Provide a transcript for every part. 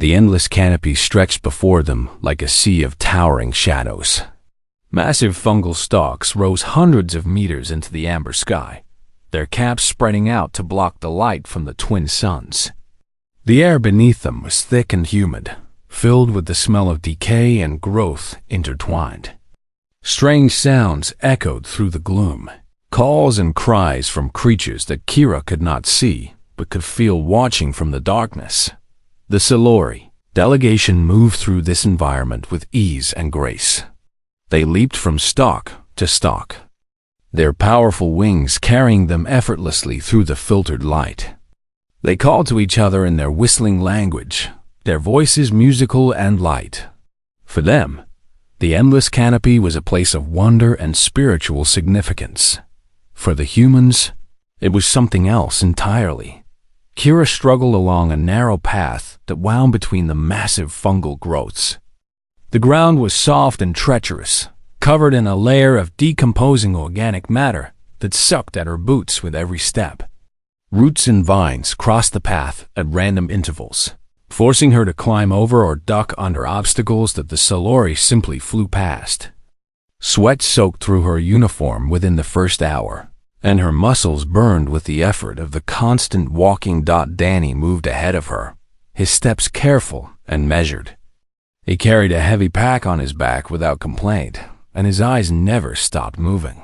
The endless canopy stretched before them like a sea of towering shadows. Massive fungal stalks rose hundreds of meters into the amber sky, their caps spreading out to block the light from the twin suns. The air beneath them was thick and humid, filled with the smell of decay and growth intertwined. Strange sounds echoed through the gloom, calls and cries from creatures that Kira could not see but could feel watching from the darkness. The Storie delegation moved through this environment with ease and grace. They leaped from stalk to stalk, their powerful wings carrying them effortlessly through the filtered light. They called to each other in their whistling language, their voices musical and light. For them, the endless canopy was a place of wonder and spiritual significance. For the humans, it was something else entirely. Kira struggled along a narrow path that wound between the massive fungal growths. The ground was soft and treacherous, covered in a layer of decomposing organic matter that sucked at her boots with every step. Roots and vines crossed the path at random intervals, forcing her to climb over or duck under obstacles that the Storie simply flew past. Sweat soaked through her uniform within the first hour, and her muscles burned with the effort of the constant walking. Danny moved ahead of her, his steps careful and measured. He carried a heavy pack on his back without complaint, and his eyes never stopped moving.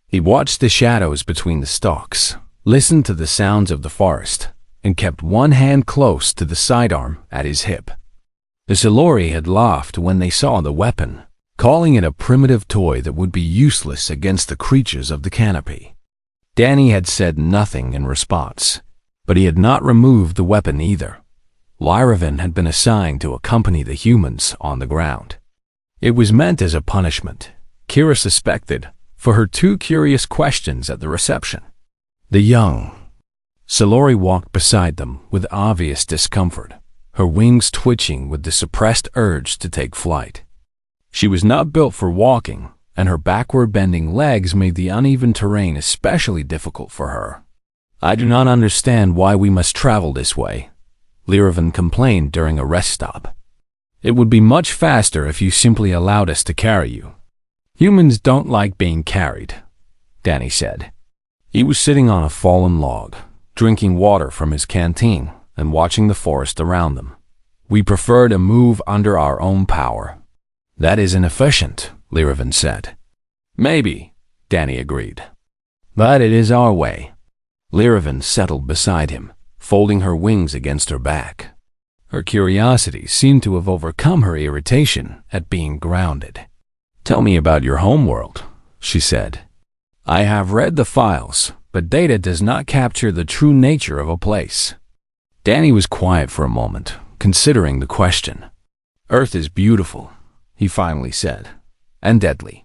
He watched the shadows between the stalks, listened to the sounds of the forest, and kept one hand close to the sidearm at his hip. The Storie had laughed when they saw the weapon, calling it a primitive toy that would be useless against the creatures of the canopy. Danny had said nothing in response, but he had not removed the weapon either. Lyravan had been assigned to accompany the humans on the ground. It was meant as a punishment, Kira suspected, for her two curious questions at the reception. The young Storie walked beside them with obvious discomfort, her wings twitching with the suppressed urge to take flight. She was not built for walking, and her backward-bending legs made the uneven terrain especially difficult for her. "I do not understand why we must travel this way," Lyravan complained during a rest stop. "It would be much faster if you simply allowed us to carry you." "Humans don't like being carried," Danny said. He was sitting on a fallen log, drinking water from his canteen and watching the forest around them. "We prefer to move under our own power." "That is inefficient," Lyravan said. "Maybe," Danny agreed. "But it is our way." Lyravan settled beside him, folding her wings against her back. Her curiosity seemed to have overcome her irritation at being grounded. "Tell me about your homeworld," she said. "I have read the files, but data does not capture the true nature of a place." Danny was quiet for a moment, considering the question. "Earth is beautiful," he finally said, "and deadly.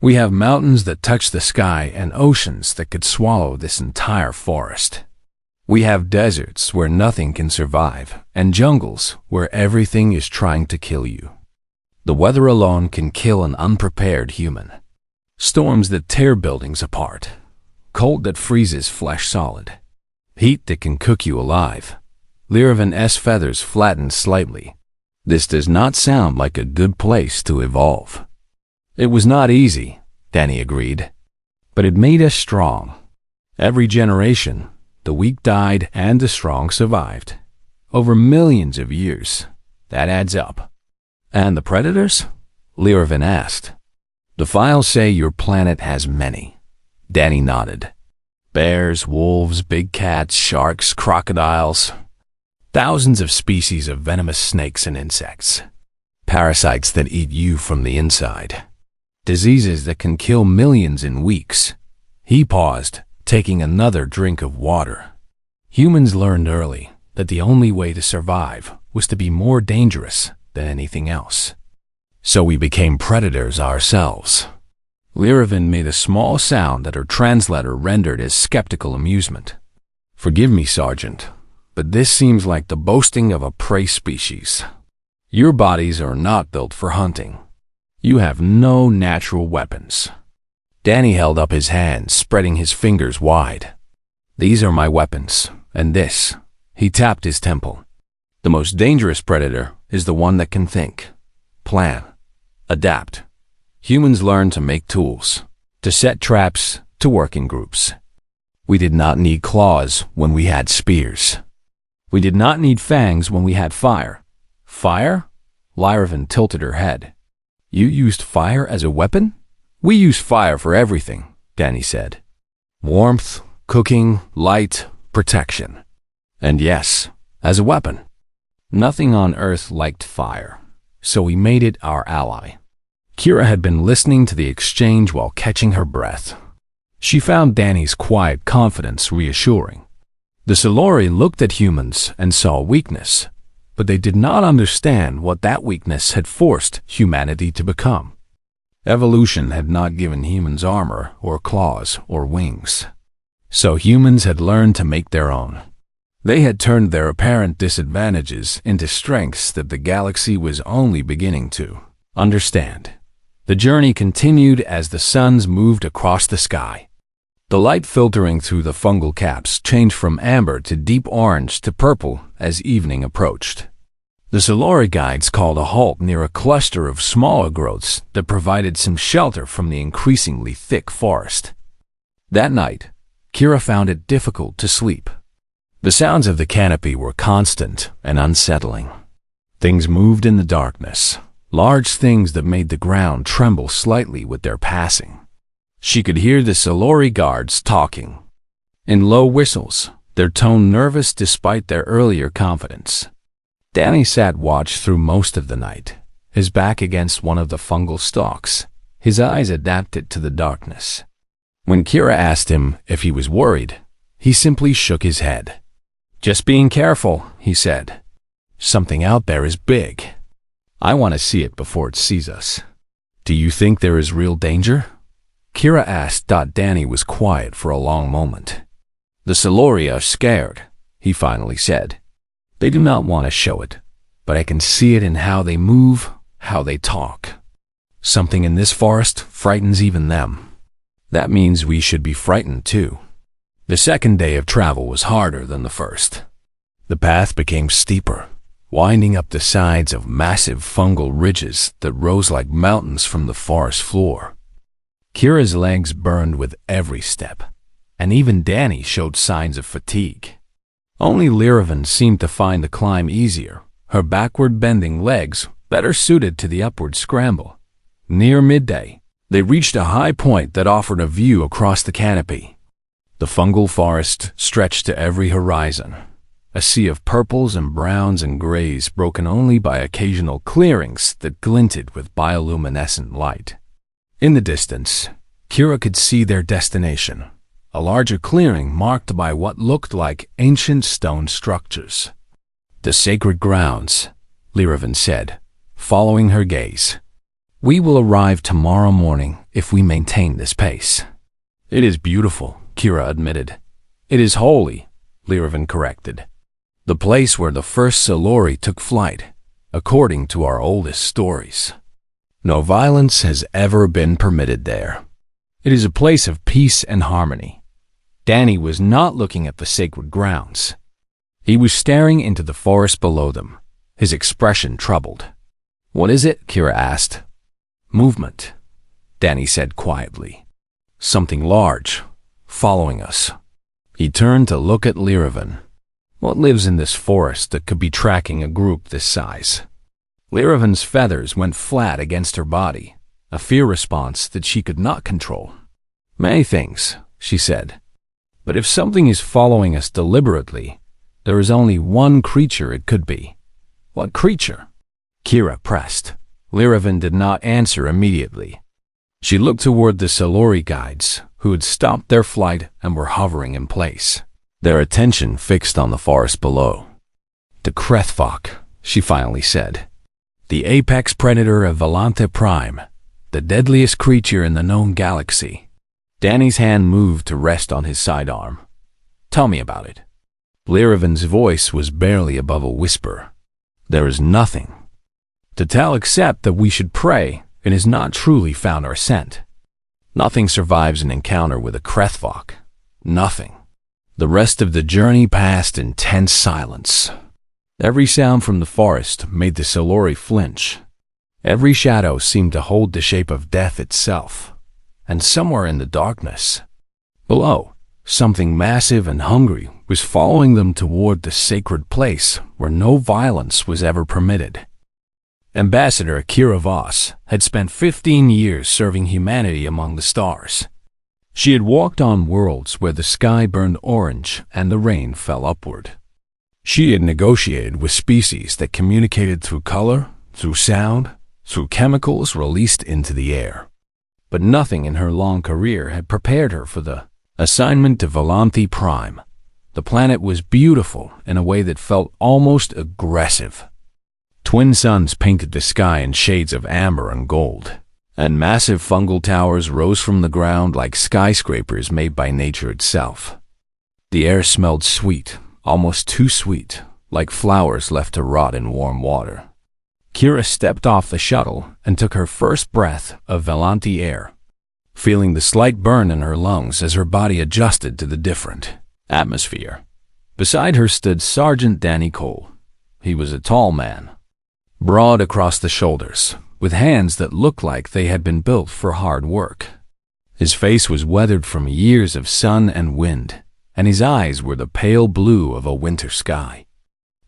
We have mountains that touch the sky and oceans that could swallow this entire forest. We have deserts where nothing can survive, and jungles where everything is trying to kill you. The weather alone can kill an unprepared human. Storms that tear buildings apart, cold that freezes flesh solid, heat that can cook you alive." Lyravan's feathers flattened slightly. "This does not sound like a good place to evolve." "It was not easy," Danny agreed, "but it made us strong. Every generation, the weak died and the strong survived. Over millions of years. That adds up." "And the predators?" Lyravan asked. "The files say your planet has many." Danny nodded. "Bears, wolves, big cats, sharks, crocodiles. Thousands of species of venomous snakes and insects. Parasites that eat you from the inside. Diseases that can kill millions in weeks." He paused, taking another drink of water. "Humans learned early that the only way to survive was to be more dangerous than anything else. So we became predators ourselves." Lyravan made a small sound that her translator rendered as skeptical amusement. "Forgive me, Sergeant, but this seems like the boasting of a prey species. Your bodies are not built for hunting. You have no natural weapons." Danny held up his hands, spreading his fingers wide. "These are my weapons, and this," he tapped his temple, The most dangerous predator is the one that can think, plan, adapt. Humans learn to make tools, to set traps, to work in groups. We did not need claws when we had spears. We did not need fangs when we had fire. Fire? Lyravan tilted her head. You used fire as a weapon? We use fire for everything, Danny said. Warmth, cooking, light, protection. And yes, as a weapon. Nothing on Earth liked fire, so we made it our ally. Kira had been listening to the exchange while catching her breath. She found Danny's quiet confidence reassuring. The Storie looked at humans and saw weakness, but they did not understand what that weakness had forced humanity to become. Evolution had not given humans armor or claws or wings, so humans had learned to make their own. They had turned their apparent disadvantages into strengths that the galaxy was only beginning to understand. The journey continued as the suns moved across the sky. The light filtering through the fungal caps changed from amber to deep orange to purple as evening approached. The Storie guides called a halt near a cluster of smaller growths that provided some shelter from the increasingly thick forest. That night, Kira found it difficult to sleep. The sounds of the canopy were constant and unsettling. Things moved in the darkness, large things that made the ground tremble slightly with their passing. She could hear the Storie guards talking. In low whistles, their tone nervous despite their earlier confidence. Danny sat watch through most of the night, his back against one of the fungal stalks, his eyes adapted to the darkness. When Kira asked him if he was worried, he simply shook his head. Just being careful, he said. Something out there is big. I want to see it before it sees us. Do you think there is real danger? Kira asked. Danny was quiet for a long moment. The Storie are scared, he finally said. They do not want to show it, but I can see it in how they move, how they talk. Something in this forest frightens even them. That means we should be frightened too. The second day of travel was harder than the first. The path became steeper, winding up the sides of massive fungal ridges that rose like mountains from the forest floor. Kira's legs burned with every step, and even Danny showed signs of fatigue. Only Lyravan seemed to find the climb easier, her backward-bending legs better suited to the upward scramble. Near midday, they reached a high point that offered a view across the canopy. The fungal forest stretched to every horizon, a sea of purples and browns and grays broken only by occasional clearings that glinted with bioluminescent light. In the distance, Kira could see their destination, a larger clearing marked by what looked like ancient stone structures. The sacred grounds, Lyravan said, following her gaze. We will arrive tomorrow morning if we maintain this pace. It is beautiful, Kira admitted. It is holy, Lyravan corrected. The place where the first Storie took flight, according to our oldest stories. No violence has ever been permitted there. It is a place of peace and harmony. Danny was not looking at the sacred grounds. He was staring into the forest below them, his expression troubled. What is it? Kira asked. Movement, Danny said quietly. Something large, following us. He turned to look at Lyravan. What lives in this forest that could be tracking a group this size? Lyravan's feathers went flat against her body, a fear response that she could not control. Many things, she said. But if something is following us deliberately, there is only one creature it could be. What creature? Kira pressed. Lyravan did not answer immediately. She looked toward the Storie guides, who had stopped their flight and were hovering in place, their attention fixed on the forest below. The Krethvok, she finally said. The apex predator of Volante Prime, the deadliest creature in the known galaxy. Danny's hand moved to rest on his sidearm. Tell me about it. Lyravan's voice was barely above a whisper. There is nothing to tell except that we should pray it has not truly found our scent. Nothing survives an encounter with a Krethvok. Nothing. The rest of the journey passed in tense silence. Every sound from the forest made the Storie flinch. Every shadow seemed to hold the shape of death itself. And somewhere in the darkness, below, something massive and hungry was following them toward the sacred place where no violence was ever permitted. Ambassador Akira Voss had spent 15 years serving humanity among the stars. She had walked on worlds where the sky burned orange and the rain fell upward. She had negotiated with species that communicated through color, through sound, through chemicals released into the air. But nothing in her long career had prepared her for the assignment to Volanthi Prime. The planet was beautiful in a way that felt almost aggressive. Twin suns painted the sky in shades of amber and gold, and massive fungal towers rose from the ground like skyscrapers made by nature itself. The air smelled sweet, almost too sweet, like flowers left to rot in warm water. Kira stepped off the shuttle and took her first breath of Volanthi air, feeling the slight burn in her lungs as her body adjusted to the different atmosphere. Beside her stood Sergeant Danny Cole. He was a tall man, broad across the shoulders, with hands that looked like they had been built for hard work. His face was weathered from years of sun and wind, and his eyes were the pale blue of a winter sky.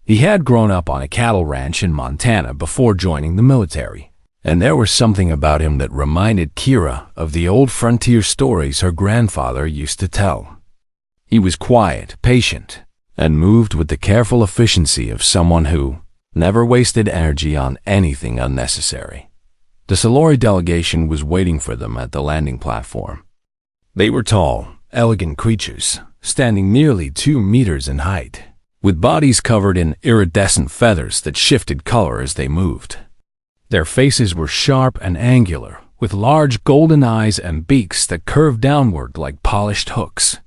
He had grown up on a cattle ranch in Montana before joining the military, and there was something about him that reminded Kira of the old frontier stories her grandfather used to tell. He was quiet, patient, and moved with the careful efficiency of someone who never wasted energy on anything unnecessary. The Storie delegation was waiting for them at the landing platform. They were tall, elegant creatures, standing nearly 2 meters in height, with bodies covered in iridescent feathers that shifted color as they moved. Their faces were sharp and angular, with large golden eyes and beaks that curved downward like polished hooks.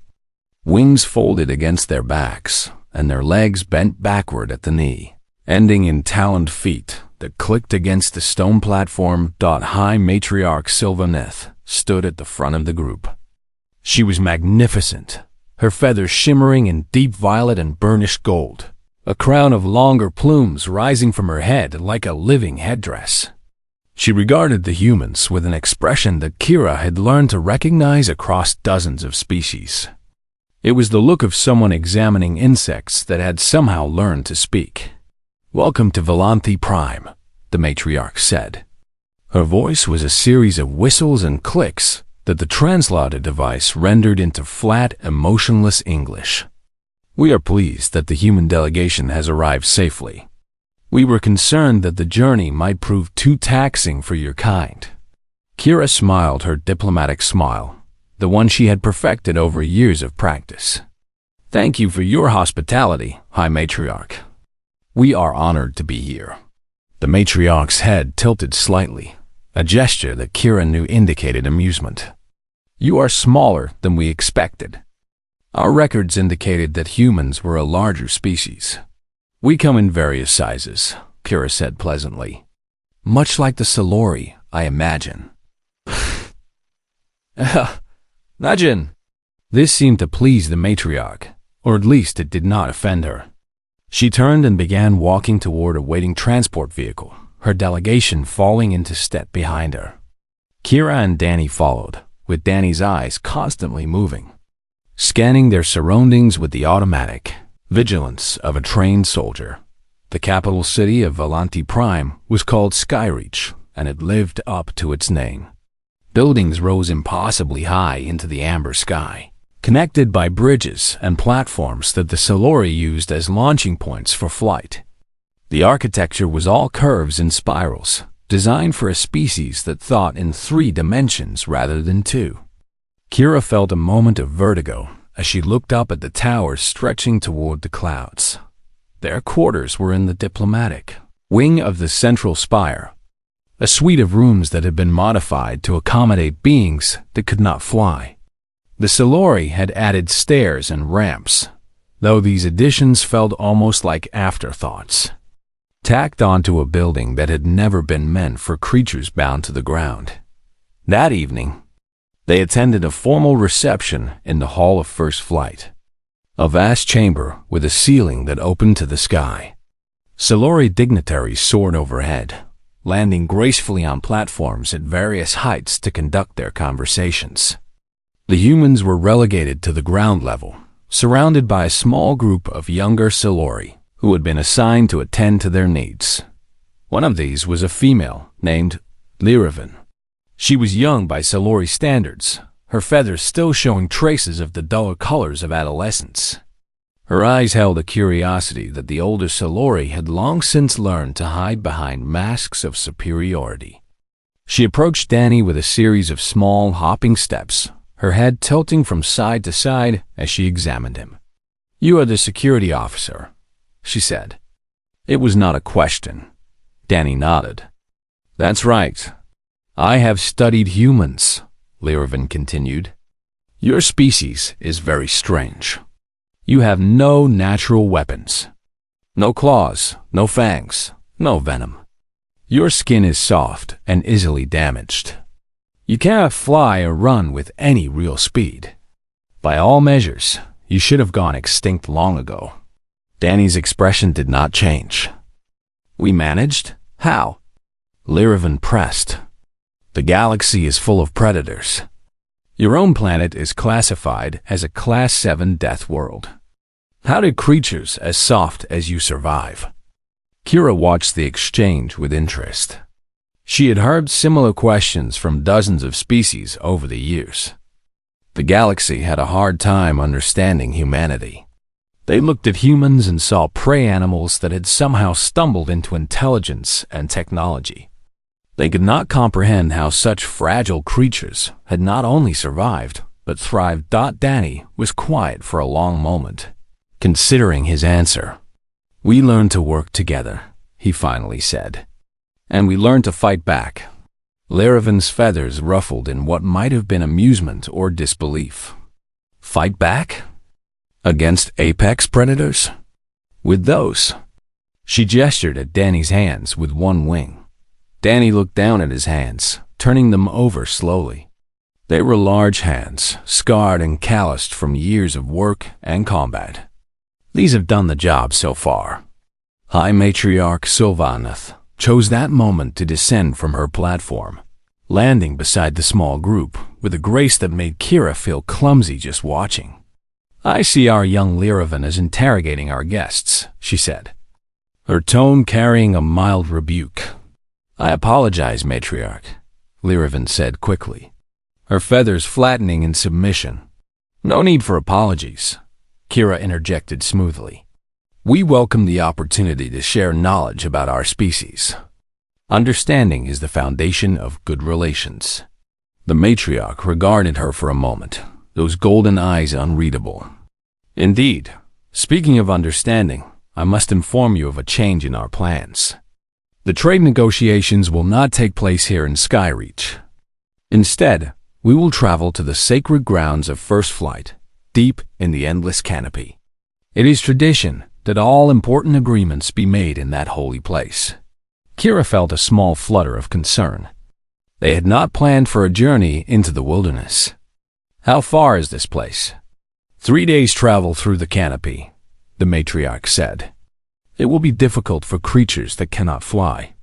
Wings folded against their backs, and their legs bent backward at the knee, ending in taloned feet that clicked against the stone platform. High Matriarch Sylvaneth stood at the front of the group. She was magnificent, her feathers shimmering in deep violet and burnished gold, a crown of longer plumes rising from her head like a living headdress. She regarded the humans with an expression that Kira had learned to recognize across dozens of species. It was the look of someone examining insects that had somehow learned to speak. "Welcome to Volanthi Prime," the matriarch said. Her voice was a series of whistles and clicks that the translator device rendered into flat, emotionless English. "We are pleased that the human delegation has arrived safely. We were concerned that the journey might prove too taxing for your kind." Kira smiled her diplomatic smile, the one she had perfected over years of practice. "Thank you for your hospitality, High Matriarch. We are honored to be here." The matriarch's head tilted slightly, a gesture that Kira knew indicated amusement. "You are smaller than we expected. Our records indicated that humans were a larger species. We come in various sizes," Kira said pleasantly. "Much like the Storie, I imagine." Imagine. This seemed to please the matriarch, or at least it did not offend her. She turned and began walking toward a waiting transport vehicle, her delegation falling into step behind her. Kira and Danny followed, with Danny's eyes constantly moving, scanning their surroundings with the automatic vigilance of a trained soldier. The capital city of Volanthi Prime was called Skyreach, and it lived up to its name. Buildings rose impossibly high into the amber sky, connected by bridges and platforms that the Storie used as launching points for flight. The architecture was all curves and spirals, designed for a species that thought in 3 dimensions rather than 2. Kira felt a moment of vertigo as she looked up at the towers stretching toward the clouds. Their quarters were in the diplomatic wing of the central spire, a suite of rooms that had been modified to accommodate beings that could not fly. The Storie had added stairs and ramps, though these additions felt almost like afterthoughts, tacked onto a building that had never been meant for creatures bound to the ground. That evening, they attended a formal reception in the Hall of First Flight, a vast chamber with a ceiling that opened to the sky. Storie dignitaries soared overhead, landing gracefully on platforms at various heights to conduct their conversations. The humans were relegated to the ground level, surrounded by a small group of younger Storie who had been assigned to attend to their needs. One of these was a female named Lyravan. She was young by Storie standards, her feathers still showing traces of the duller colors of adolescence. Her eyes held a curiosity that the older Storie had long since learned to hide behind masks of superiority. She approached Danny with a series of small, hopping steps, her head tilting from side to side as she examined him. "You are the security officer," she said. It was not a question. Danny nodded. "That's right. I have studied humans," Lyravan continued. "Your species is very strange. You have no natural weapons. No claws, no fangs, no venom. Your skin is soft and easily damaged. You cannot fly or run with any real speed. By all measures, you should have gone extinct long ago." Danny's expression did not change. "We managed? How?" Lyravan pressed. "The galaxy is full of predators. Your own planet is classified as a Class 7 death world. How did creatures as soft as you survive?" Kira watched the exchange with interest. She had heard similar questions from dozens of species over the years. The galaxy had a hard time understanding humanity. They looked at humans and saw prey animals that had somehow stumbled into intelligence and technology. They could not comprehend how such fragile creatures had not only survived, but thrived. Danny was quiet for a long moment, considering his answer. "We learned to work together," he finally said. "And we learned to fight back." Lyravan's feathers ruffled in what might have been amusement or disbelief. "Fight back? Against apex predators? With those?" She gestured at Danny's hands with one wing. Danny looked down at his hands, turning them over slowly. They were large hands, scarred and calloused from years of work and combat. "These have done the job so far." High Matriarch Sylvanath chose that moment to descend from her platform, landing beside the small group with a grace that made Kira feel clumsy just watching. "I see our young Lyravan is interrogating our guests," she said, her tone carrying a mild rebuke. "I apologize, Matriarch," Lyravan said quickly, her feathers flattening in submission. "No need for apologies," Kira interjected smoothly. "We welcome the opportunity to share knowledge about our species. Understanding is the foundation of good relations." The matriarch regarded her for a moment, those golden eyes unreadable. "Indeed. Speaking of understanding, I must inform you of a change in our plans. The trade negotiations will not take place here in Skyreach. Instead, we will travel to the sacred grounds of First Flight, deep in the Endless Canopy. It is tradition that all important agreements be made in that holy place." Kira felt a small flutter of concern. They had not planned for a journey into the wilderness. "How far is this place?" 3 days' travel through the canopy, the matriarch said. "It will be difficult for creatures that cannot fly,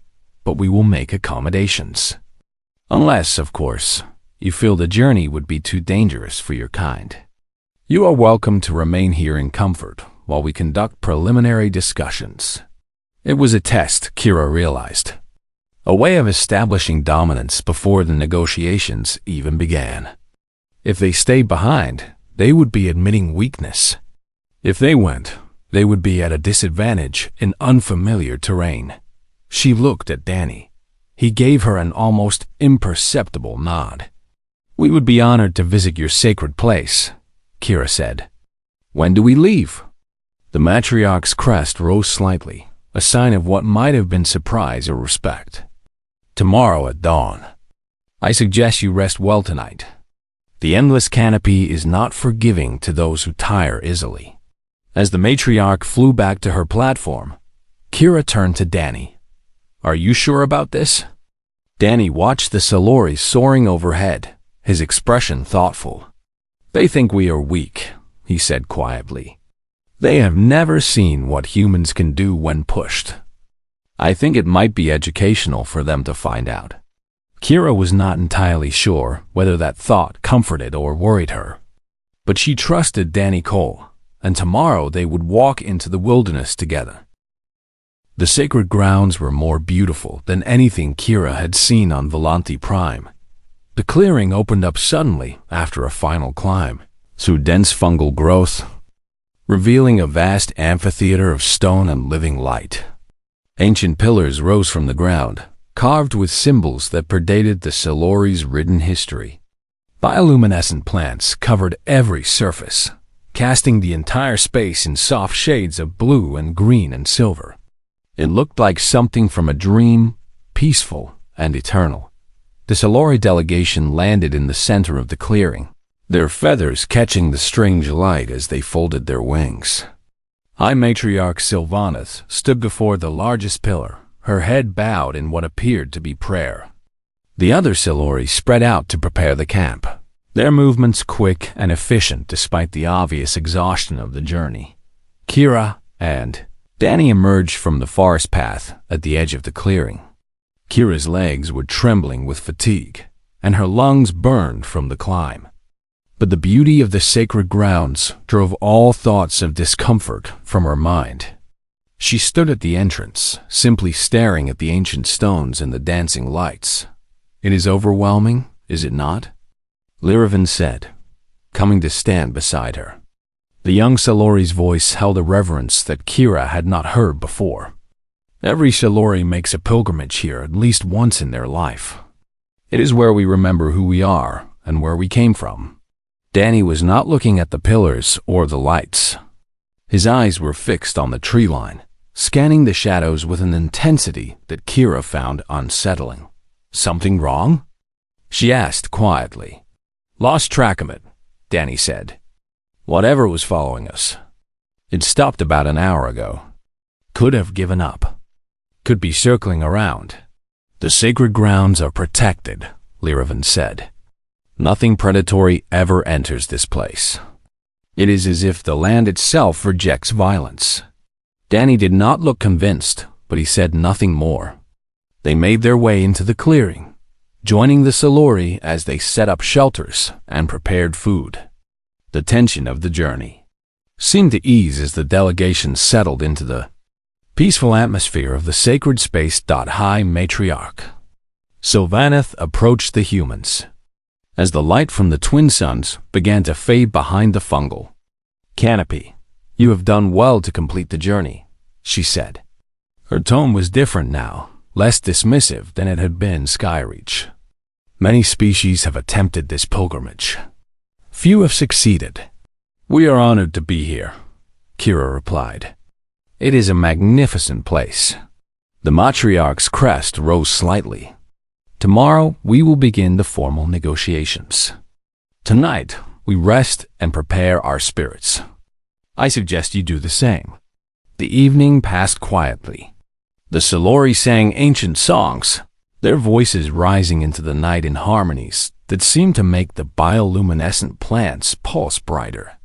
but we will make accommodations. Unless, of course, you feel the journey would be too dangerous for your kind. You are welcome to remain here in comfort while we conduct preliminary discussions." It was a test, Kira realized. A way of establishing dominance before the negotiations even began. If they stayed behind, they would be admitting weakness. If they went, they would be at a disadvantage in unfamiliar terrain. She looked at Danny. He gave her an almost imperceptible nod. "We would be honored to visit your sacred place," Kira said. "When do we leave?" The matriarch's crest rose slightly, a sign of what might have been surprise or respect. "Tomorrow at dawn. I suggest you rest well tonight. The endless canopy is not forgiving to those who tire easily." As the matriarch flew back to her platform, Kira turned to Danny. "Are you sure about this?" Danny watched the Stories soaring overhead, his expression thoughtful. "They think we are weak," he said quietly. "They have never seen what humans can do when pushed, I think it might be educational for them to find out. Kira was not entirely sure whether that thought comforted or worried her. But she trusted Danny Cole, and tomorrow they would walk into the wilderness together. The sacred grounds were more beautiful than anything Kira had seen on Volanti Prime. The clearing opened up suddenly after a final climb, through dense fungal growth, revealing a vast amphitheater of stone and living light. Ancient pillars rose from the ground, carved with symbols that predated the Silori's written history. Bioluminescent plants covered every surface, casting the entire space in soft shades of blue and green and silver. It looked like something from a dream, peaceful and eternal. The Silori delegation landed in the center of the clearing, their feathers catching the strange light as they folded their wings. High Matriarch Sylvanas stood before the largest pillar, her head bowed in what appeared to be prayer. The other Silori spread out to prepare the camp, their movements quick and efficient despite the obvious exhaustion of the journey. Kira and Danny emerged from the forest path at the edge of the clearing. Kira's legs were trembling with fatigue, and her lungs burned from the climb. But the beauty of the sacred grounds drove all thoughts of discomfort from her mind. She stood at the entrance, simply staring at the ancient stones and the dancing lights. "It is overwhelming, is it not?" Lyravan said, coming to stand beside her. The young Silori's voice held a reverence that Kira had not heard before. Every Silori makes a pilgrimage here at least once in their life. It is where we remember who we are and where we came from. Danny was not looking at the pillars or the lights. His eyes were fixed on the tree line, scanning the shadows with an intensity that Kira found unsettling. "Something wrong?" she asked quietly. "Lost track of it," Danny said. "Whatever was following us. It stopped about an hour ago. Could have given up. Could be circling around." "The sacred grounds are protected," Lyravan said. "Nothing predatory ever enters this place. It is as if the land itself rejects violence." Danny did not look convinced, but he said nothing more. They made their way into the clearing, joining the Silori as they set up shelters and prepared food. The tension of the journey seemed to ease as the delegation settled into the peaceful atmosphere of the sacred space. High Matriarch Sylvaneth approached the humans as the light from the twin suns began to fade behind the fungal canopy. "You have done well to complete the journey," she said. Her tone was different now, less dismissive than it had been in Skyreach. "Many species have attempted this pilgrimage. Few have succeeded. We are honored to be here," Kira replied. "It is a magnificent place." The matriarch's crest rose slightly. "Tomorrow we will begin the formal negotiations. Tonight we rest and prepare our spirits. I suggest you do the same." The evening passed quietly. The Silori sang ancient songs, their voices rising into the night in harmonies that seemed to make the bioluminescent plants pulse brighter.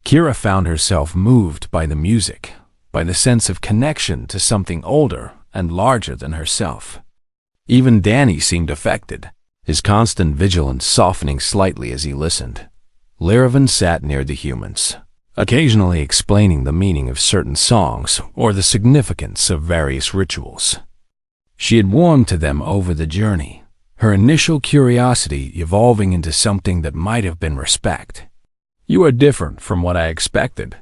Kira found herself moved by the music, by the sense of connection to something older and larger than herself. Even Danny seemed affected, his constant vigilance softening slightly as he listened. Lyravan sat near the humans, occasionally explaining the meaning of certain songs or the significance of various rituals. She had warmed to them over the journey, her initial curiosity evolving into something that might have been respect. "You are different from what I expected,"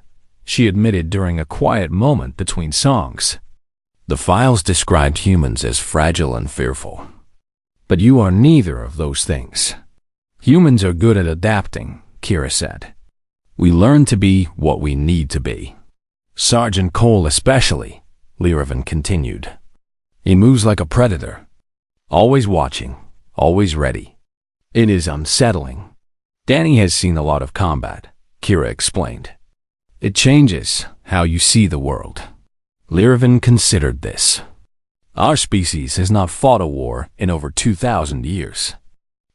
she admitted during a quiet moment between songs. "The files described humans as fragile and fearful. But you are neither of those things. Humans are good at adapting," Kira said. "We learn to be what we need to be. Sergeant Cole especially," Lyravan continued. "He moves like a predator, always watching, always ready. It is unsettling." "Danny has seen a lot of combat," Kira explained. "It changes how you see the world." Lyravan considered this. "Our species has not fought a war in over 2,000 years.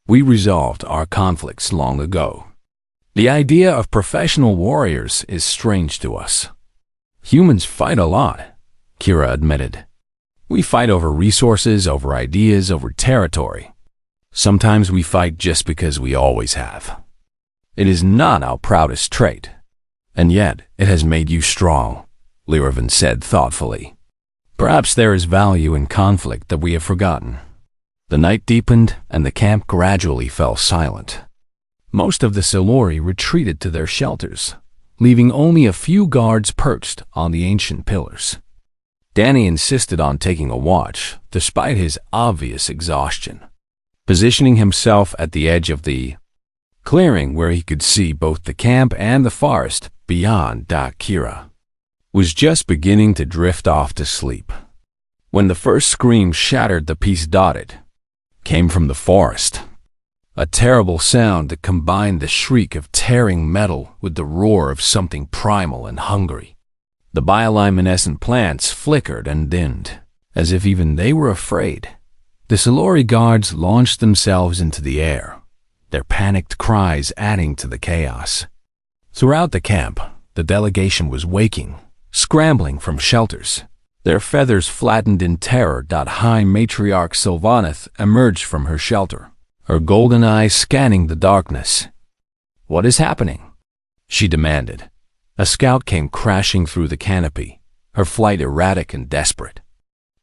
We resolved our conflicts long ago. The idea of professional warriors is strange to us." "Humans fight a lot," Kira admitted. We fight over resources, over ideas, over territory. Sometimes we fight just because we always have. It is not our proudest trait. And yet, it has made you strong, Lyravan said thoughtfully. Perhaps there is value in conflict that we have forgotten. The night deepened, and the camp gradually fell silent. Most of the Storie retreated to their shelters, leaving only a few guards perched on the ancient pillars. Danny insisted on taking a watch, despite his obvious exhaustion, positioning himself at the edge of the clearing where he could see both the camp and the forest beyond. Kira was just beginning to drift off to sleep when the first scream shattered the peace dotted came from the forest. A terrible sound that combined the shriek of tearing metal with the roar of something primal and hungry. The bioluminescent plants flickered and dimmed, as if even they were afraid. The Storie guards launched themselves into the air, their panicked cries adding to the chaos. Throughout the camp, the delegation was waking, scrambling from shelters. Their feathers flattened in terror. High Matriarch Sylvaneth emerged from her shelter, her golden eyes scanning the darkness. "What is happening?" she demanded. A scout came crashing through the canopy, her flight erratic and desperate.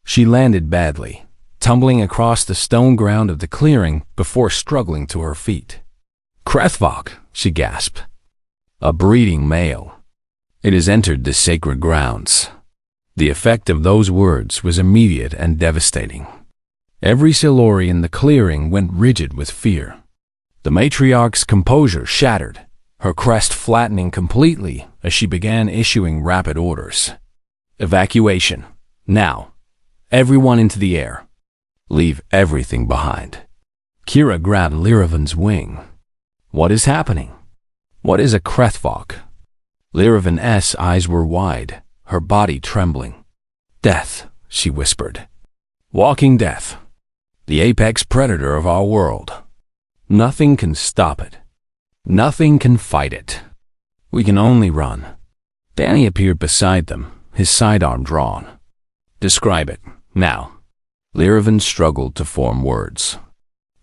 She landed badly, tumbling across the stone ground of the clearing before struggling to her feet. "Krethvok," she gasped. "A breeding male. It has entered the sacred grounds." The effect of those words was immediate and devastating. Every Storie in the clearing went rigid with fear. The matriarch's composure shattered, her crest flattening completely as she began issuing rapid orders. "Evacuation. Now. Everyone into the air. Leave everything behind." Kira grabbed Lyravan's wing. "What is happening? What is a Krethvok?" Lyravan's eyes were wide, her body trembling. "Death," she whispered. "Walking death. The apex predator of our world. Nothing can stop it. Nothing can fight it. We can only run." Danny appeared beside them, his sidearm drawn. "Describe it, now." Lyravan struggled to form words.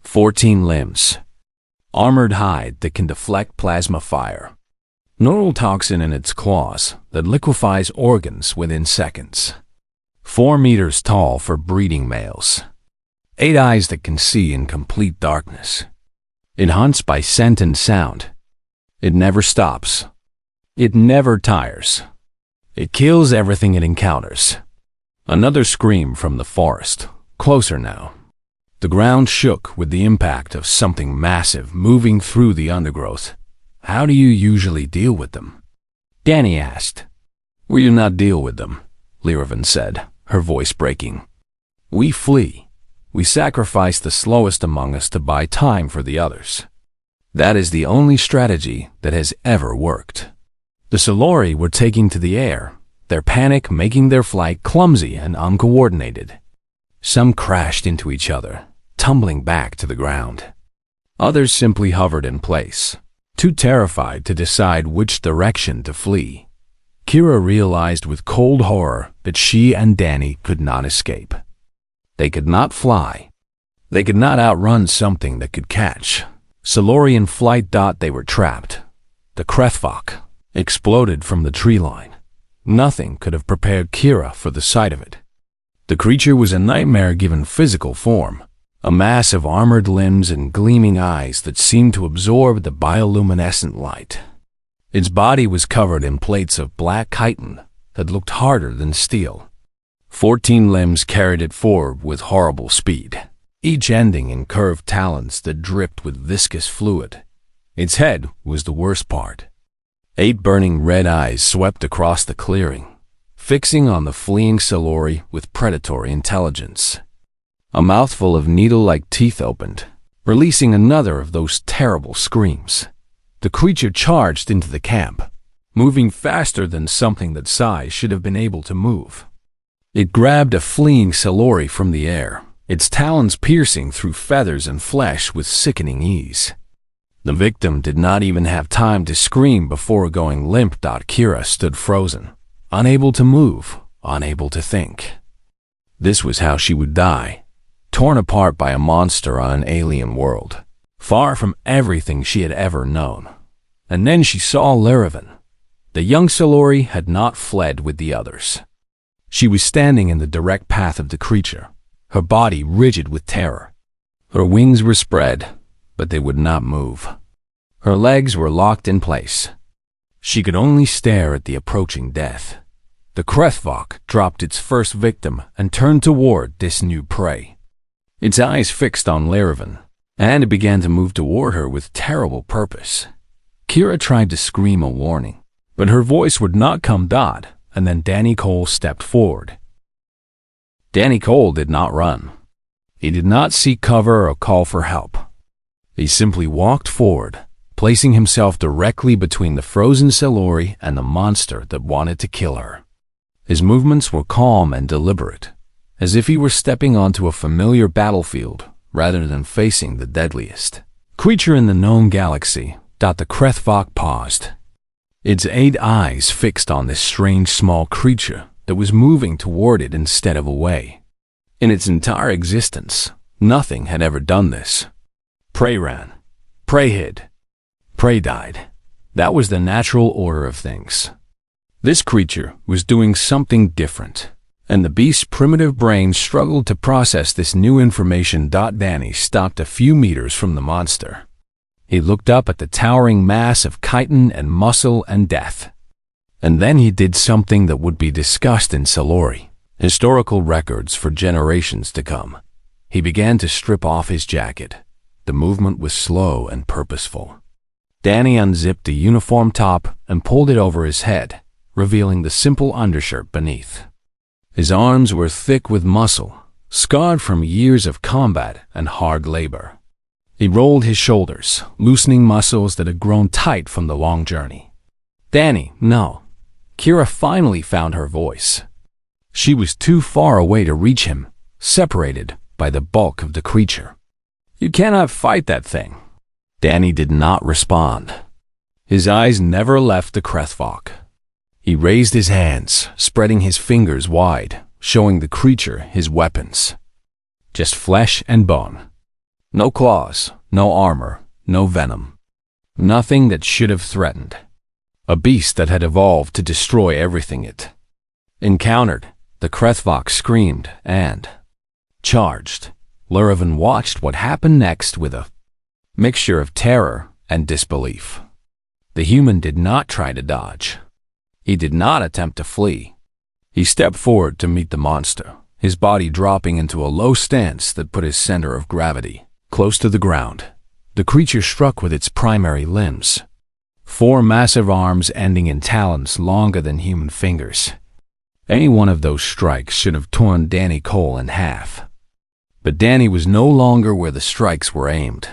14 limbs. Armored hide that can deflect plasma fire. Neurotoxin in its claws that liquefies organs within seconds. 4 meters tall for breeding males. 8 eyes that can see in complete darkness. It hunts by scent and sound. It never stops. It never tires. It kills everything it encounters. Another scream from the forest, closer now. The ground shook with the impact of something massive moving through the undergrowth. "How do you usually deal with them?" Danny asked. "We do not deal with them," Lyravan said, her voice breaking. "We flee. We sacrifice the slowest among us to buy time for the others. That is the only strategy that has ever worked." The Storie were taking to the air, their panic making their flight clumsy and uncoordinated. Some crashed into each other, tumbling back to the ground. Others simply hovered in place, too terrified to decide which direction to flee. Kira realized with cold horror that she and Danny could not escape. They could not fly. They could not outrun something that could catch. Storie in flight. They were trapped. The Krethvok exploded from the tree line. Nothing could have prepared Kira for the sight of it. The creature was a nightmare given physical form, a mass of armored limbs and gleaming eyes that seemed to absorb the bioluminescent light. Its body was covered in plates of black chitin that looked harder than steel. 14 limbs carried it forward with horrible speed, each ending in curved talons that dripped with viscous fluid. Its head was the worst part. 8 burning red eyes swept across the clearing, fixing on the fleeing Storie with predatory intelligence. A mouthful of needle-like teeth opened, releasing another of those terrible screams. The creature charged into the camp, moving faster than something that size should have been able to move. It grabbed a fleeing Storie from the air, its talons piercing through feathers and flesh with sickening ease. The victim did not even have time to scream before going limp. Kira stood frozen, unable to move, unable to think. This was how she would die, torn apart by a monster on an alien world, far from everything she had ever known. And then she saw Laravan. The young Storie had not fled with the others. She was standing in the direct path of the creature, her body rigid with terror. Her wings were spread, but they would not move. Her legs were locked in place. She could only stare at the approaching death. The Krethvok dropped its first victim and turned toward this new prey. Its eyes fixed on Laravan, and it began to move toward her with terrible purpose. Kira tried to scream a warning, but her voice would not come. And then Danny Cole stepped forward. Danny Cole did not run. He did not seek cover or call for help. He simply walked forward, placing himself directly between the frozen Storie and the monster that wanted to kill her. His movements were calm and deliberate, as if he were stepping onto a familiar battlefield rather than facing the deadliest creature in the known galaxy. The Krethvok paused, its 8 eyes fixed on this strange small creature that was moving toward it instead of away. In its entire existence, nothing had ever done this. Prey ran, prey hid, prey died. That was the natural order of things. This creature was doing something different, and the beast's primitive brain struggled to process this new information. Danny stopped a few meters from the monster. He looked up at the towering mass of chitin and muscle and death. And then he did something that would be discussed in Storie, historical records for generations to come. He began to strip off his jacket. The movement was slow and purposeful. Danny unzipped the uniform top and pulled it over his head, revealing the simple undershirt beneath. His arms were thick with muscle, scarred from years of combat and hard labor. He rolled his shoulders, loosening muscles that had grown tight from the long journey. Danny, no. Kira finally found her voice. She was too far away to reach him, separated by the bulk of the creature. You cannot fight that thing. Danny did not respond. His eyes never left the Krethvok. He raised his hands, spreading his fingers wide, showing the creature his weapons. Just flesh and bone. No claws, no armor, no venom. Nothing that should have threatened. A beast that had evolved to destroy everything it encountered. The Krethvok screamed and charged. Laravan watched what happened next with a mixture of terror and disbelief. The human did not try to dodge. He did not attempt to flee. He stepped forward to meet the monster, his body dropping into a low stance that put his center of gravity close to the ground. The creature struck with its primary limbs, 4 massive arms ending in talons longer than human fingers. Any one of those strikes should have torn Danny Cole in half. But Danny was no longer where the strikes were aimed.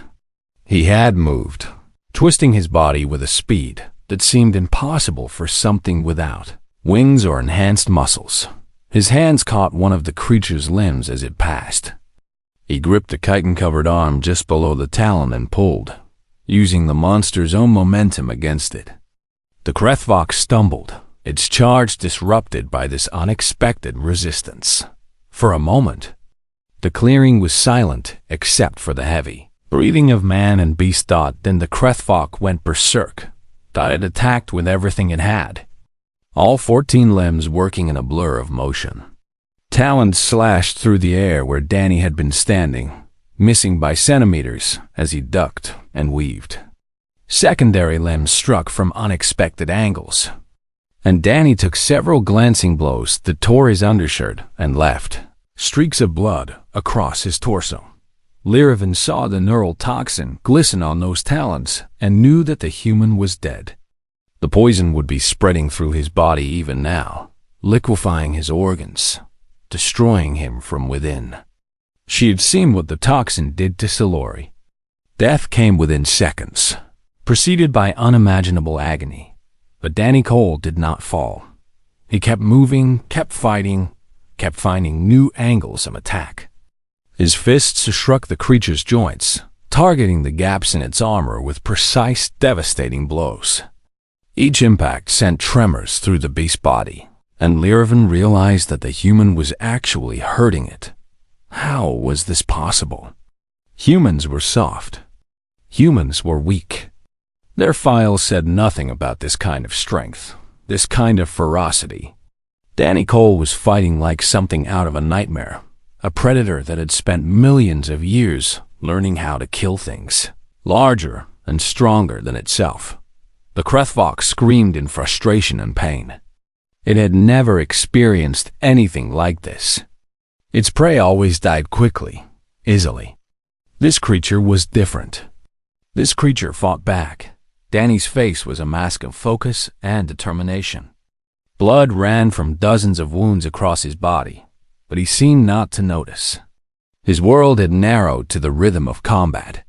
He had moved, twisting his body with a speed that seemed impossible for something without wings or enhanced muscles. His hands caught one of the creature's limbs as it passed. He gripped the chitin-covered arm just below the talon and pulled, using the monster's own momentum against it. The Krethvok stumbled, its charge disrupted by this unexpected resistance. For a moment, the clearing was silent except for the heavy breathing of man and beast. Then the Krethvok went berserk. It attacked with everything it had, all 14 limbs working in a blur of motion. Talons slashed through the air where Danny had been standing, missing by centimeters as he ducked and weaved. Secondary limbs struck from unexpected angles, and Danny took several glancing blows that tore his undershirt and left streaks of blood across his torso. Laravan saw the neural toxin glisten on those talons and knew that the human was dead. The poison would be spreading through his body even now, liquefying his organs, destroying him from within. She had seen what the toxin did to Storie. Death came within seconds, preceded by unimaginable agony. But Danny Cole did not fall. He kept moving, kept fighting, kept finding new angles of attack. His fists struck the creature's joints, targeting the gaps in its armor with precise, devastating blows. Each impact sent tremors through the beast's body, and Liravan realized that the human was actually hurting it. How was this possible? Humans were soft. Humans were weak. Their files said nothing about this kind of strength, this kind of ferocity. Danny Cole was fighting like something out of a nightmare, a predator that had spent millions of years learning how to kill things, larger and stronger than itself. The Krethvok screamed in frustration and pain. It had never experienced anything like this. Its prey always died quickly, easily. This creature was different. This creature fought back. Danny's face was a mask of focus and determination. Blood ran from dozens of wounds across his body, but he seemed not to notice. His world had narrowed to the rhythm of combat,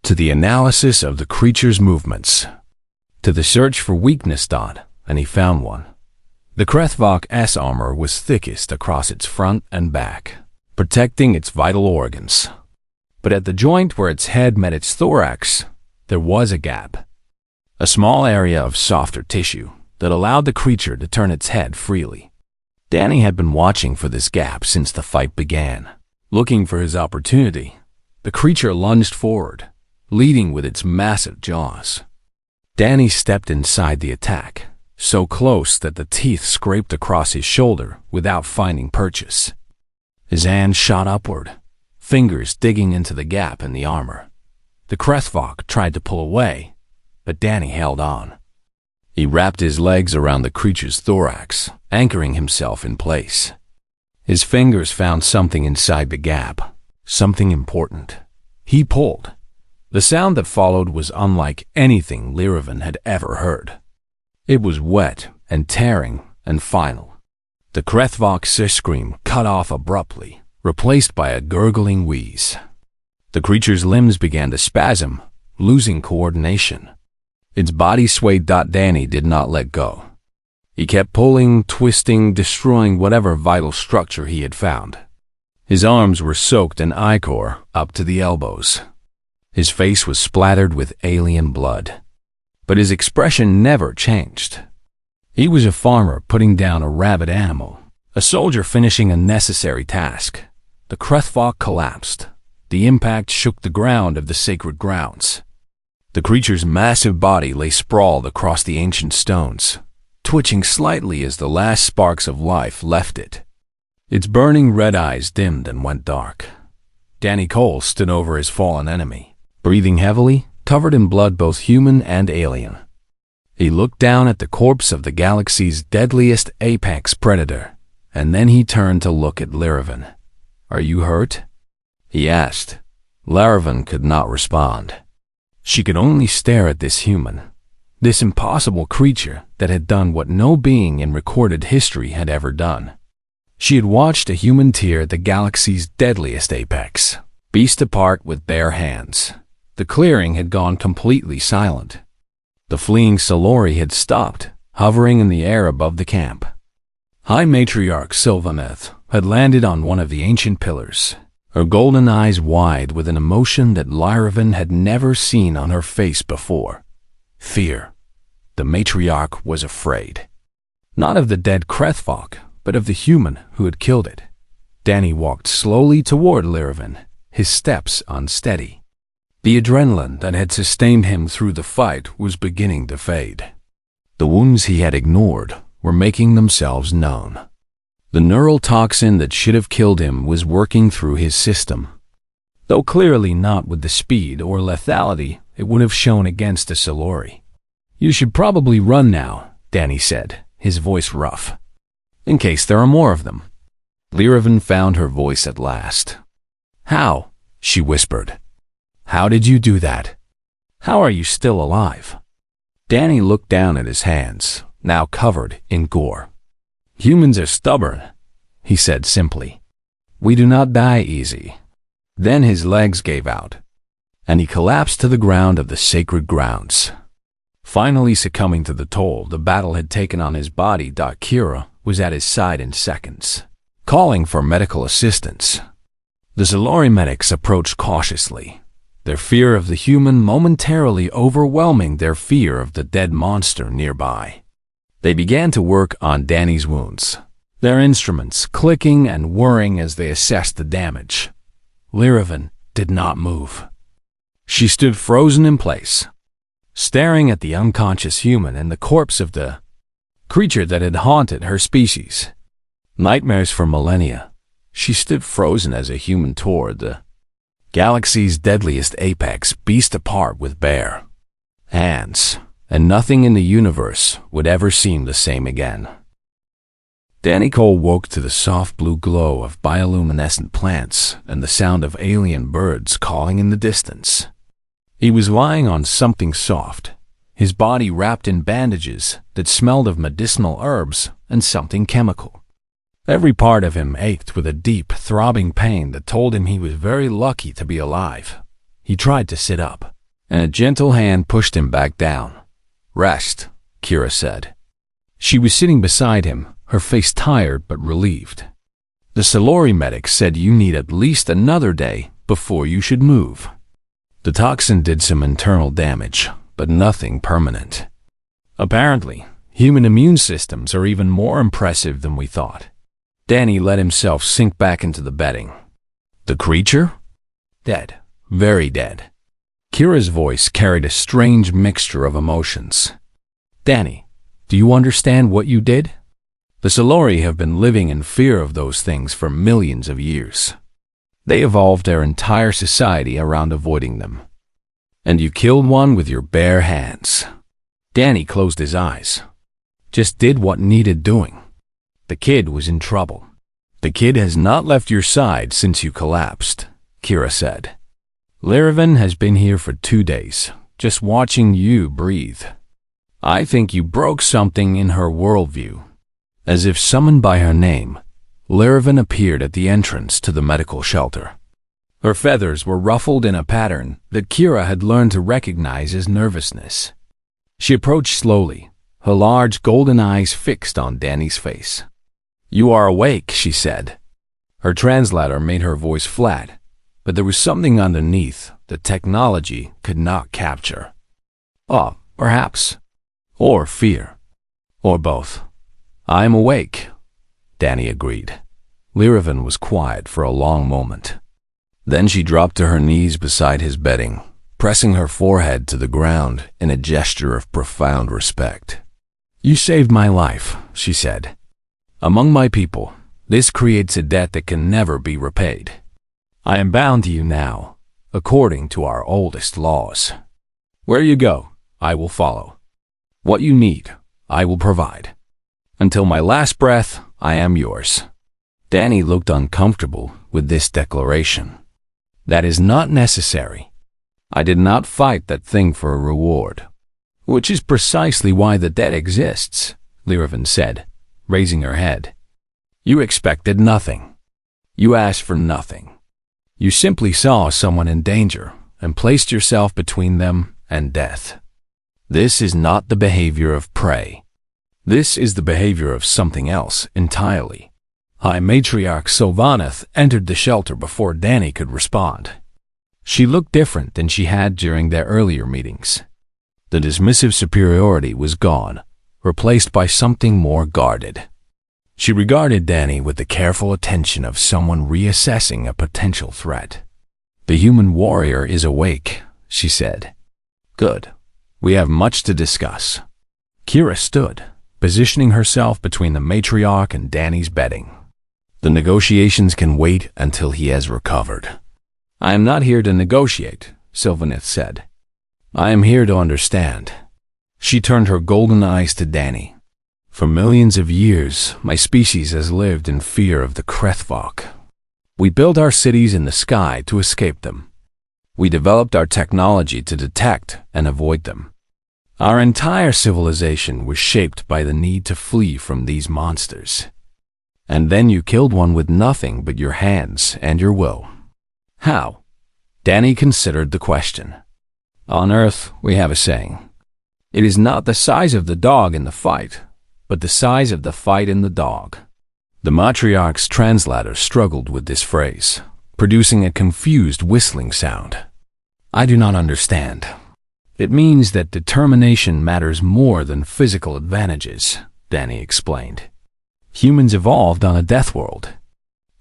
to the analysis of the creature's movements, to the search for weakness dot, and he found one. The Krethvok's armor was thickest across its front and back, protecting its vital organs. But at the joint where its head met its thorax, there was a gap, a small area of softer tissue that allowed the creature to turn its head freely. Danny had been watching for this gap since the fight began. Looking for his opportunity, the creature lunged forward, leading with its massive jaws. Danny stepped inside the attack, so close that the teeth scraped across his shoulder without finding purchase. His hand shot upward, fingers digging into the gap in the armor. The Krethvok tried to pull away, but Danny held on. He wrapped his legs around the creature's thorax, anchoring himself in place. His fingers found something inside the gap, something important. He pulled. The sound that followed was unlike anything Liravan had ever heard. It was wet and tearing and final. The Krethvok's scream cut off abruptly, replaced by a gurgling wheeze. The creature's limbs began to spasm, losing coordination. Its body swayed. Danny did not let go. He kept pulling, twisting, destroying whatever vital structure he had found. His arms were soaked in ichor up to the elbows. His face was splattered with alien blood. But his expression never changed. He was a farmer putting down a rabid animal, a soldier finishing a necessary task. The Krethvok collapsed. The impact shook the ground of the sacred grounds. The creature's massive body lay sprawled across the ancient stones, twitching slightly as the last sparks of life left it. Its burning red eyes dimmed and went dark. Danny Cole stood over his fallen enemy, breathing heavily, covered in blood both human and alien. He looked down at the corpse of the galaxy's deadliest apex predator, and then he turned to look at Liravan. "Are you hurt?" he asked. Liravan could not respond. She could only stare at this human, this impossible creature that had done what no being in recorded history had ever done. She had watched a human tear the galaxy's deadliest apex, beast apart with bare hands. The clearing had gone completely silent. The fleeing Storie had stopped, hovering in the air above the camp. High Matriarch Sylvaneth had landed on one of the ancient pillars, her golden eyes wide with an emotion that Liravan had never seen on her face before. Fear. The matriarch was afraid. Not of the dead Krethvok, but of the human who had killed it. Danny walked slowly toward Liravan, his steps unsteady. The adrenaline that had sustained him through the fight was beginning to fade. The wounds he had ignored were making themselves known. The neural toxin that should have killed him was working through his system. Though clearly not with the speed or lethality it would have shown against a Storie. "You should probably run now," Danny said, his voice rough. "In case there are more of them." Liravan found her voice at last. "How?" she whispered. "How did you do that? How are you still alive?" Danny looked down at his hands, now covered in gore. "Humans are stubborn," he said simply. "We do not die easy." Then his legs gave out, and he collapsed to the ground of the sacred grounds. Finally succumbing to the toll the battle had taken on his body, Kira was at his side in seconds, calling for medical assistance. The Storie medics approached cautiously, their fear of the human momentarily overwhelming their fear of the dead monster nearby. They began to work on Danny's wounds, their instruments clicking and whirring as they assessed the damage. Lyravan did not move. She stood frozen in place, staring at the unconscious human and the corpse of the creature that had haunted her species. Nightmares for millennia, she stood frozen as a human tore the galaxy's deadliest apex, beast apart with bare hands, and nothing in the universe would ever seem the same again. Danny Cole woke to the soft blue glow of bioluminescent plants and the sound of alien birds calling in the distance. He was lying on something soft, his body wrapped in bandages that smelled of medicinal herbs and something chemical. Every part of him ached with a deep, throbbing pain that told him he was very lucky to be alive. He tried to sit up, and a gentle hand pushed him back down. "Rest," Kira said. She was sitting beside him, her face tired but relieved. "The Storie medic said you need at least another day before you should move." The toxin did some internal damage, but nothing permanent. Apparently, human immune systems are even more impressive than we thought. Danny let himself sink back into the bedding. "The creature?" "Dead. Very dead." Kira's voice carried a strange mixture of emotions. "Danny, do you understand what you did? The Storie have been living in fear of those things for millions of years. They evolved their entire society around avoiding them. And you killed one with your bare hands." Danny closed his eyes. "Just did what needed doing. The kid was in trouble." "The kid has not left your side since you collapsed," Kira said. "Lyravan has been here for 2 days, just watching you breathe. I think you broke something in her worldview." As if summoned by her name, Lyravan appeared at the entrance to the medical shelter. Her feathers were ruffled in a pattern that Kira had learned to recognize as nervousness. She approached slowly, her large golden eyes fixed on Danny's face. "You are awake," she said. Her translator made her voice flat, but there was something underneath that technology could not capture. "Oh, perhaps. Or fear. Or both." "I am awake," Danny agreed. Lyravan was quiet for a long moment. Then she dropped to her knees beside his bedding, pressing her forehead to the ground in a gesture of profound respect. "You saved my life," she said. "Among my people, this creates a debt that can never be repaid. I am bound to you now, according to our oldest laws. Where you go, I will follow. What you need, I will provide. Until my last breath, I am yours." Danny looked uncomfortable with this declaration. "That is not necessary. I did not fight that thing for a reward." "Which is precisely why the debt exists," Lyravan said, raising her head. "You expected nothing. You asked for nothing. You simply saw someone in danger and placed yourself between them and death. This is not the behavior of prey. This is the behavior of something else entirely." High Matriarch Sylvaneth entered the shelter before Danny could respond. She looked different than she had during their earlier meetings. The dismissive superiority was gone, replaced by something more guarded. She regarded Danny with the careful attention of someone reassessing a potential threat. "The human warrior is awake," she said. "Good. We have much to discuss." Kira stood, positioning herself between the matriarch and Danny's bedding. "The negotiations can wait until he has recovered." "I am not here to negotiate," Sylvaneth said. "I am here to understand." She turned her golden eyes to Danny. "For millions of years, my species has lived in fear of the Krethvok. We built our cities in the sky to escape them. We developed our technology to detect and avoid them. Our entire civilization was shaped by the need to flee from these monsters. And then you killed one with nothing but your hands and your will." "How?" Danny considered the question. "On Earth, we have a saying. It is not the size of the dog in the fight, but the size of the fight in the dog." The matriarch's translator struggled with this phrase, producing a confused whistling sound. "I do not understand." "It means that determination matters more than physical advantages," Danny explained. Humans evolved on a death world.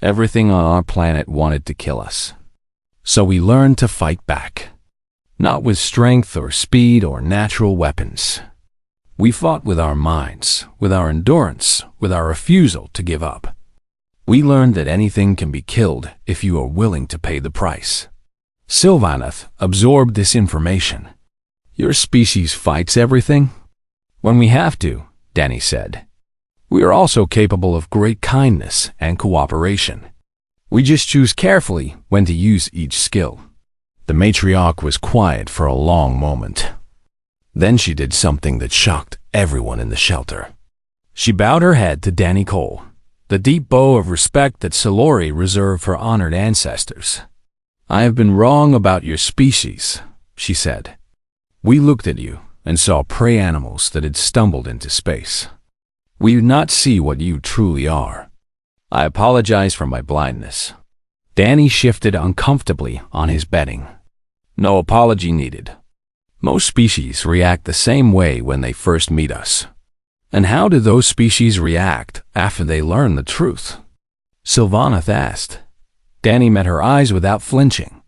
Everything on our planet wanted to kill us. So we learned to fight back. Not with strength or speed or natural weapons. We fought with our minds, with our endurance, with our refusal to give up. We learned that anything can be killed if you are willing to pay the price. Sylvaneth absorbed this information. Your species fights everything? When we have to, Danny said. We are also capable of great kindness and cooperation. We just choose carefully when to use each skill. The matriarch was quiet for a long moment. Then she did something that shocked everyone in the shelter. She bowed her head to Danny Cole, the deep bow of respect that Storie reserved for honored ancestors. I have been wrong about your species, she said. We looked at you and saw prey animals that had stumbled into space. We do not see what you truly are. I apologize for my blindness. Danny shifted uncomfortably on his bedding. No apology needed. Most species react the same way when they first meet us. And how do those species react after they learn the truth? Sylvaneth asked. Danny met her eyes without flinching.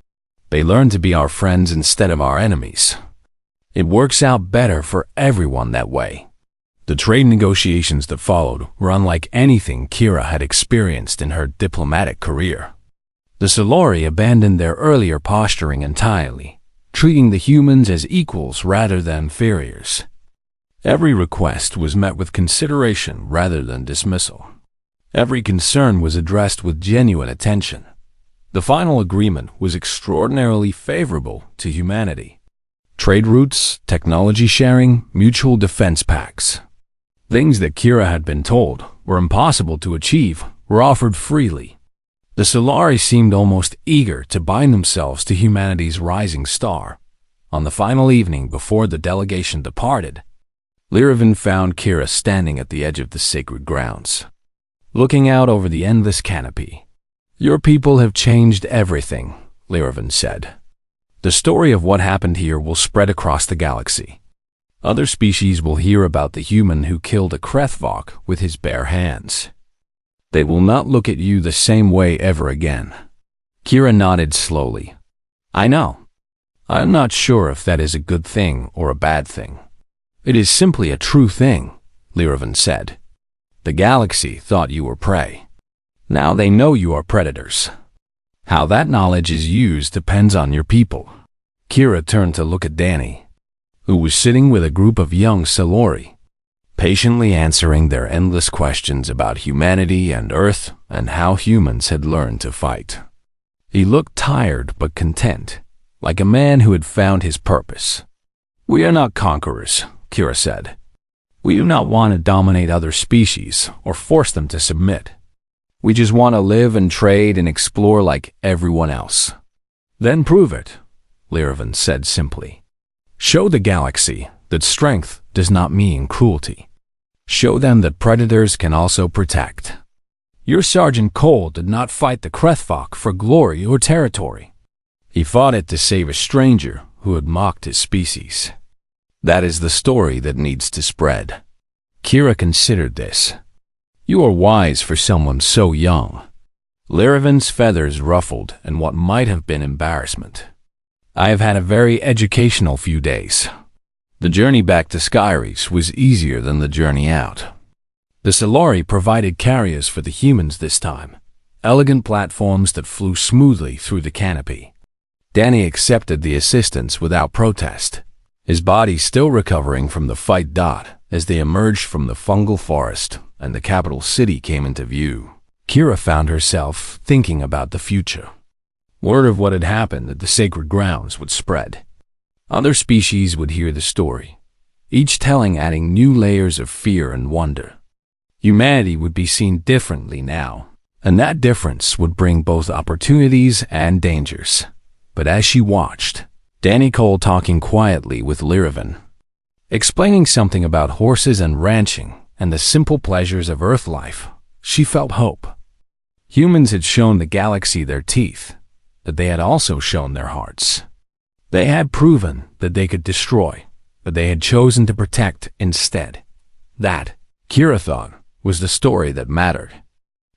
They learn to be our friends instead of our enemies. It works out better for everyone that way. The trade negotiations that followed were unlike anything Kira had experienced in her diplomatic career. The Storie abandoned their earlier posturing entirely, treating the humans as equals rather than inferiors. Every request was met with consideration rather than dismissal. Every concern was addressed with genuine attention. The final agreement was extraordinarily favorable to humanity. Trade routes, technology sharing, mutual defense pacts. Things that Kira had been told were impossible to achieve were offered freely. The Storie seemed almost eager to bind themselves to humanity's rising star. On the final evening before the delegation departed, Lyravan found Kira standing at the edge of the sacred grounds, looking out over the endless canopy. Your people have changed everything, Lyravan said. The story of what happened here will spread across the galaxy. Other species will hear about the human who killed a Krethvok with his bare hands. They will not look at you the same way ever again. Kira nodded slowly. I know. I am not sure if that is a good thing or a bad thing. It is simply a true thing, Lyravan said. The galaxy thought you were prey. Now they know you are predators. How that knowledge is used depends on your people. Kira turned to look at Danny, who was sitting with a group of young Storie, patiently answering their endless questions about humanity and Earth and how humans had learned to fight. He looked tired but content, like a man who had found his purpose. We are not conquerors, Kira said. We do not want to dominate other species or force them to submit. We just want to live and trade and explore like everyone else. Then prove it, Lyravan said simply. Show the galaxy that strength does not mean cruelty. Show them that predators can also protect. Your Sergeant Cole did not fight the Krethvok for glory or territory. He fought it to save a stranger who had mocked his species. That is the story that needs to spread. Kira considered this. You are wise for someone so young. Lyravan's feathers ruffled in what might have been embarrassment. I have had a very educational few days. The journey back to Skyries was easier than the journey out. The Storie provided carriers for the humans this time, elegant platforms that flew smoothly through the canopy. Danny accepted the assistance without protest, his body still recovering from the fight. As they emerged from the fungal forest and the capital city came into view, Kira found herself thinking about the future. Word of what had happened at the sacred grounds would spread. Other species would hear the story, each telling adding new layers of fear and wonder. Humanity would be seen differently now, and that difference would bring both opportunities and dangers. But as she watched, Danny Cole talking quietly with Lyravan, explaining something about horses and ranching and the simple pleasures of Earth life, she felt hope. Humans had shown the galaxy their teeth, but they had also shown their hearts. They had proven that they could destroy, but they had chosen to protect instead. That, Kira thought was the story that mattered.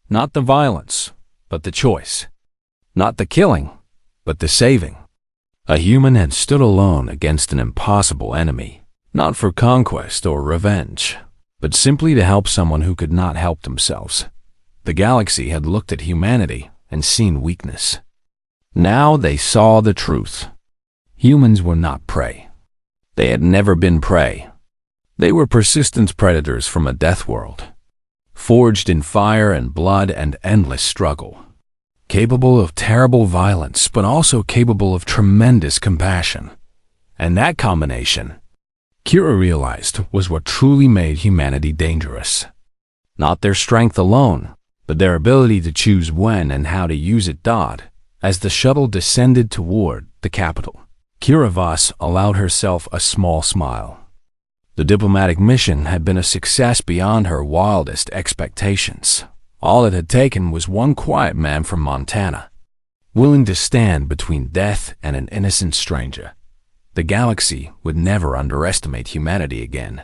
Not the violence, but the choice. Not the killing, but the saving. A human had stood alone against an impossible enemy, not for conquest or revenge, but simply to help someone who could not help themselves. The galaxy had looked at humanity and seen weakness. Now they saw the truth. Humans were not prey. They had never been prey. They were persistent predators from a death world, forged in fire and blood and endless struggle, capable of terrible violence but also capable of tremendous compassion. And that combination, Kira realized, was what truly made humanity dangerous. Not their strength alone, but their ability to choose when and how to use it. As the shuttle descended toward the capital, Kira Voss allowed herself a small smile. The diplomatic mission had been a success beyond her wildest expectations. All it had taken was one quiet man from Montana, willing to stand between death and an innocent stranger. The galaxy would never underestimate humanity again.